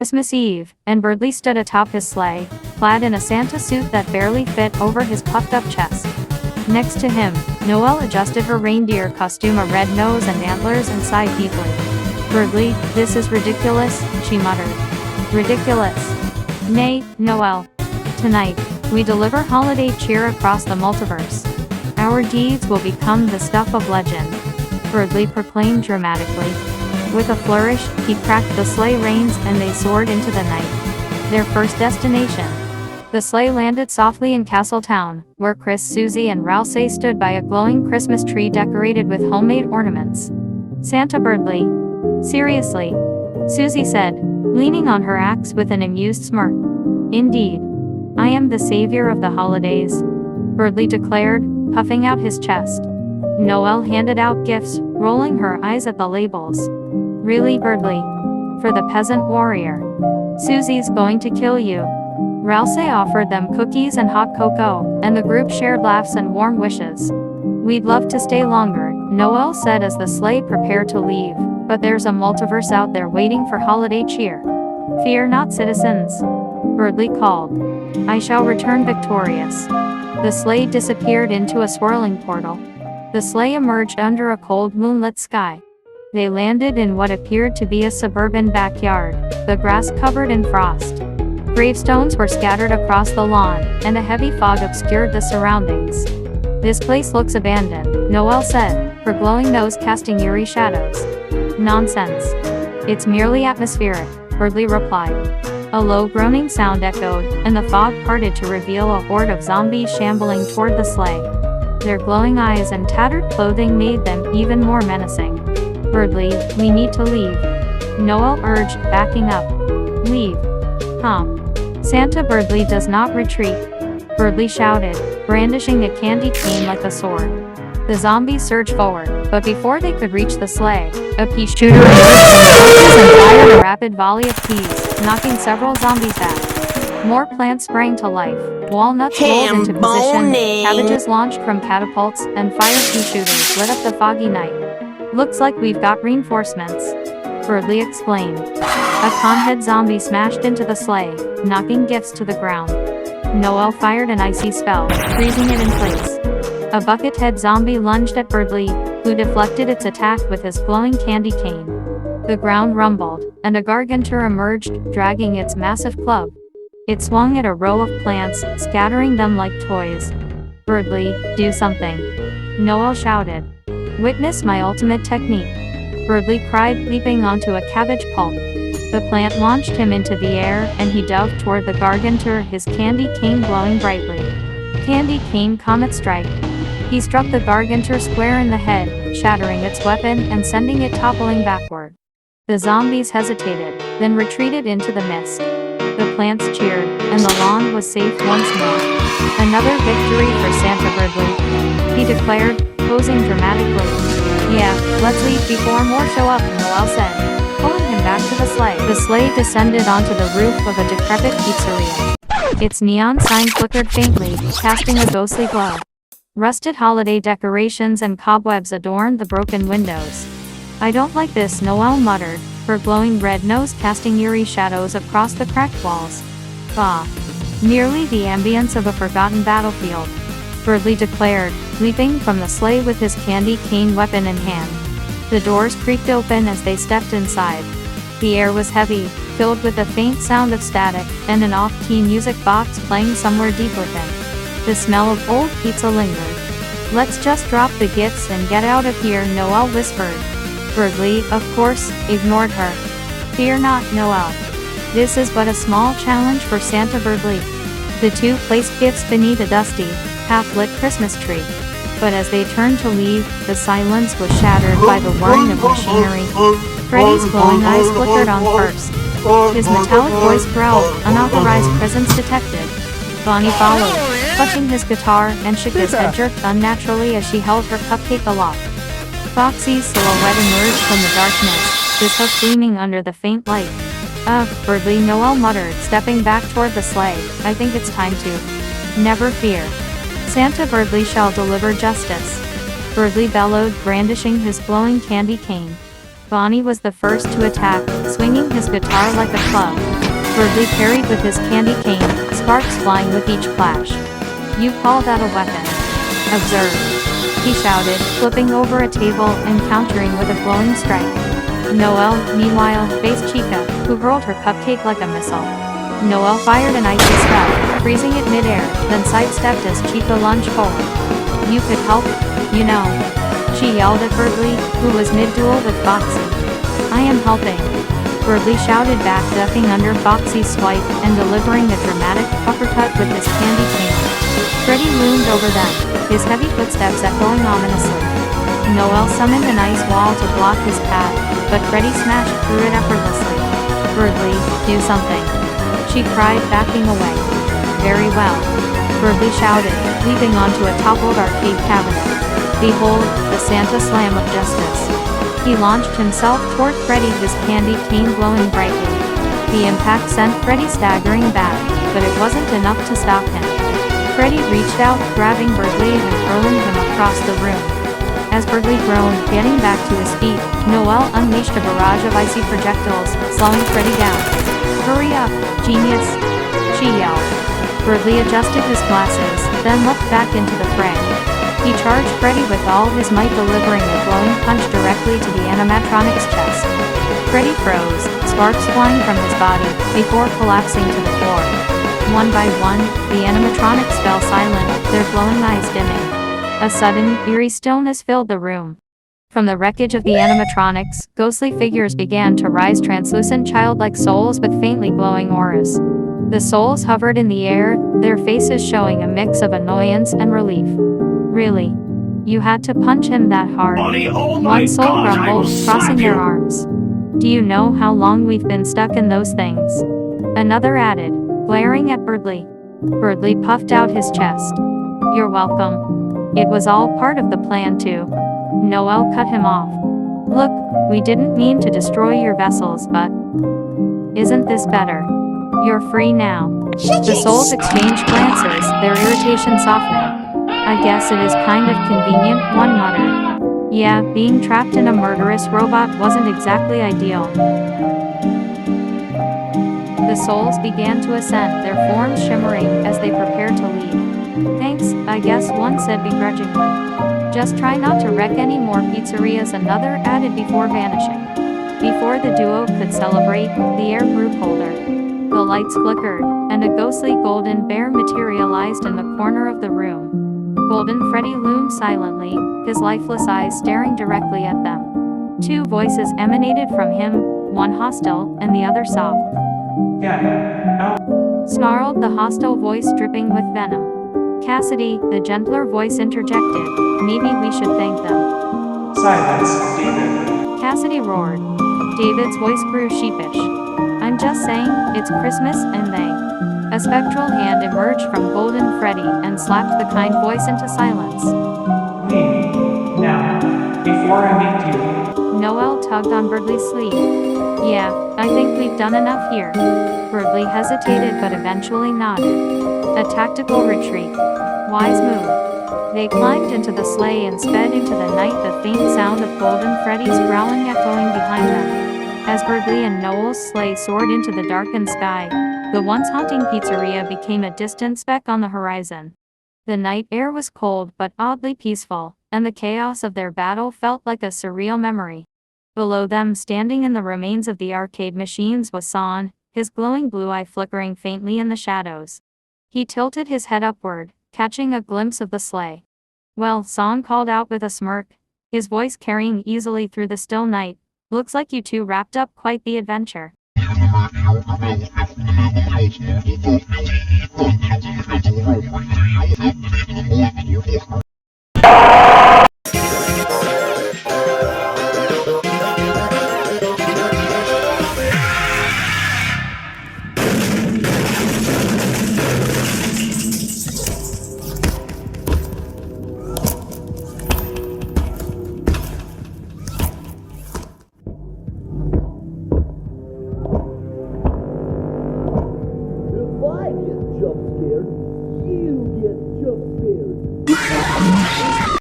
Christmas Eve, and Berdley stood atop his sleigh, clad in a Santa suit that barely fit over his puffed-up chest. Next to him, Noelle adjusted her reindeer costume, a red nose and antlers, and sighed deeply. "Berdley, this is ridiculous," she muttered. "Ridiculous? Nay, Noelle. Tonight, we deliver holiday cheer across the multiverse. Our deeds will become the stuff of legend," Berdley proclaimed dramatically. With a flourish, he cracked the sleigh reins and they soared into the night. Their first destination. The sleigh landed softly in Castletown, where Chris, Susie, and Rousey stood by a glowing Christmas tree decorated with homemade ornaments. "Santa Berdley. Seriously?" Susie said, leaning on her axe with an amused smirk. "Indeed. I am the savior of the holidays," Berdley declared, puffing out his chest. Noelle handed out gifts, rolling her eyes at the labels. "Really, Berdley? For the peasant warrior? Susie's going to kill you." Rousey offered them cookies and hot cocoa, and the group shared laughs and warm wishes. "We'd love to stay longer," Noelle said as the sleigh prepared to leave, "but there's a multiverse out there waiting for holiday cheer." "Fear not, citizens," Berdley called. "I shall return victorious." The sleigh disappeared into a swirling portal. The sleigh emerged under a cold moonlit sky. They landed in what appeared to be a suburban backyard, the grass covered in frost. Gravestones were scattered across the lawn, and a heavy fog obscured the surroundings. "This place looks abandoned," Noelle said, her glowing nose casting eerie shadows. "Nonsense. It's merely atmospheric," Berdley replied. A low groaning sound echoed, and the fog parted to reveal a horde of zombies shambling toward the sleigh. Their glowing eyes and tattered clothing made them even more menacing. "Berdley, we need to leave," Noelle urged, backing up. "Leave? Huh? Santa Berdley does not retreat," Berdley shouted, brandishing a candy cane like a sword. The zombies surged forward, but before they could reach the sleigh, a pea shooter emerged from the bushes and fired a rapid volley of peas, knocking several zombies back. More plants sprang to life, walnuts rolled into position, cabbages launched from catapults, and fire pea shooters lit up the foggy night. "Looks like we've got reinforcements," Berdley explained. A conhead zombie smashed into the sleigh, knocking gifts to the ground. Noelle fired an icy spell, freezing it in place. A buckethead zombie lunged at Berdley, who deflected its attack with his glowing candy cane. The ground rumbled, and a gargantur emerged, dragging its massive club. It swung at a row of plants, scattering them like toys. "Berdley, do something," Noelle shouted. "Witness my ultimate technique," Berdley cried, leaping onto a cabbage pulp. The plant launched him into the air, and he dove toward the gargantur, his candy cane glowing brightly. Candy cane comet strike. He struck the gargantur square in the head, shattering its weapon and sending it toppling backward. The zombies hesitated, then retreated into the mist. The plants cheered, and the lawn was safe once more. "Another victory for Santa Berdley," he declared, posing dramatically. "Yeah, let's leave before more show up," Noelle said, pulling him back to the sleigh. The sleigh descended onto the roof of a decrepit pizzeria. Its neon sign flickered faintly, casting a ghostly glow. Rusted holiday decorations and cobwebs adorned the broken windows. "I don't like this," Noelle muttered, her glowing red nose casting eerie shadows across the cracked walls. "Bah. Merely the ambience of a forgotten battlefield," Berdley declared, leaping from the sleigh with his candy cane weapon in hand. The doors creaked open as they stepped inside. The air was heavy, filled with a faint sound of static, and an off-key music box playing somewhere deep within. The smell of old pizza lingered. "Let's just drop the gifts and get out of here," Noelle whispered. Berdley, of course, ignored her. "Fear not, Noelle. This is but a small challenge for Santa Berdley." The two placed gifts beneath a dusty, half-lit Christmas tree. But as they turned to leave, the silence was shattered by the whirring of machinery. Freddy's glowing eyes flickered on first. His metallic voice growled, "Unauthorized presence detected." Bonnie followed, clutching his guitar, and shook his head jerked unnaturally as she held her cupcake aloft. Foxy's silhouette emerged from the darkness, his hook gleaming under the faint light. "Ugh, Berdley," Noelle muttered, stepping back toward the sleigh. "I think it's time to." "Never fear. Santa Berdley shall deliver justice," Berdley bellowed, brandishing his glowing candy cane. Bonnie was the first to attack, swinging his guitar like a club. Berdley parried with his candy cane, sparks flying with each clash. "You call that a weapon? Observe," he shouted, flipping over a table and countering with a glowing strike. Noelle, meanwhile, faced Chica, who hurled her cupcake like a missile. Noelle fired an icy spell, freezing it mid-air, then sidestepped as Chica lunged forward. "You could help, you know," she yelled at Berdley, who was mid-duel with Foxy. "I am helping," Berdley shouted back, ducking under Foxy's swipe and delivering a dramatic uppercut with his candy cane. Freddy loomed over them, his heavy footsteps echoing ominously. Noelle summoned an ice wall to block his path, but Freddy smashed through it effortlessly. "Berdley, do something," she cried, backing away. "Very well," Berdley shouted, leaping onto a toppled arcade cabinet. "Behold, the Santa Slam of Justice." He launched himself toward Freddy, his candy cane glowing brightly. The impact sent Freddy staggering back, but it wasn't enough to stop him. Freddy reached out, grabbing Berdley and hurling him across the room. As Berdley groaned, getting back to his feet, Noelle unleashed a barrage of icy projectiles, slowing Freddy down. "Hurry up, genius!" she yelled. Berdley adjusted his glasses, then leapt back into the fray. He charged Freddy with all his might, delivering a glowing punch directly to the animatronic's chest. Freddy froze, sparks flying from his body, before collapsing to the floor. One by one, the animatronics fell silent, their glowing eyes dimming. A sudden, eerie stillness filled the room. From the wreckage of the animatronics, ghostly figures began to rise, translucent childlike souls with faintly glowing auras. The souls hovered in the air, their faces showing a mix of annoyance and relief. "Really? You had to punch him that hard?" One soul grumbled, crossing their arms. "Do you know how long we've been stuck in those things?" Another added, glaring at Berdley. Berdley puffed out his chest. "You're welcome. It was all part of the plan too." Noelle cut him off. "Look, we didn't mean to destroy your vessels, but isn't this better? You're free now." The souls exchanged glances, their irritation softening. "I guess it is kind of convenient," one muttered. "Yeah, being trapped in a murderous robot wasn't exactly ideal." The souls began to ascend, their forms shimmering as they prepared to leave. "Thanks, I guess," one said begrudgingly. "Just try not to wreck any more pizzerias," another added before vanishing. Before the duo could celebrate, the air grew colder. The lights flickered, and a ghostly golden bear materialized in the corner of the room. Golden Freddy loomed silently, his lifeless eyes staring directly at them. Two voices emanated from him, one hostile, and the other soft. "Yeah, Snarled the hostile voice, dripping with venom. "Cassidy," the gentler voice interjected, "maybe we should thank them." silence, David." Cassidy roared. David's voice grew sheepish. "I'm just saying, it's Christmas, and they." A spectral hand emerged from Golden Freddy and slapped the kind voice into silence. "Leave, now, before I meet you." Noelle tugged on Berdley's sleeve. "Yeah, I think we've done enough here." Berdley hesitated but eventually nodded. A tactical retreat. Wise move. They climbed into the sleigh and sped into the night, the faint sound of Golden Freddy's growling echoing behind them. As Berdley and Noel's sleigh soared into the darkened sky, the once haunting pizzeria became a distant speck on the horizon. The night air was cold but oddly peaceful, and the chaos of their battle felt like a surreal memory. Below them, standing in the remains of the arcade machines, was Son, his glowing blue eye flickering faintly in the shadows. He tilted his head upward, catching a glimpse of the sleigh. "Well," Son called out with a smirk, his voice carrying easily through the still night, "looks like you two wrapped up quite the adventure."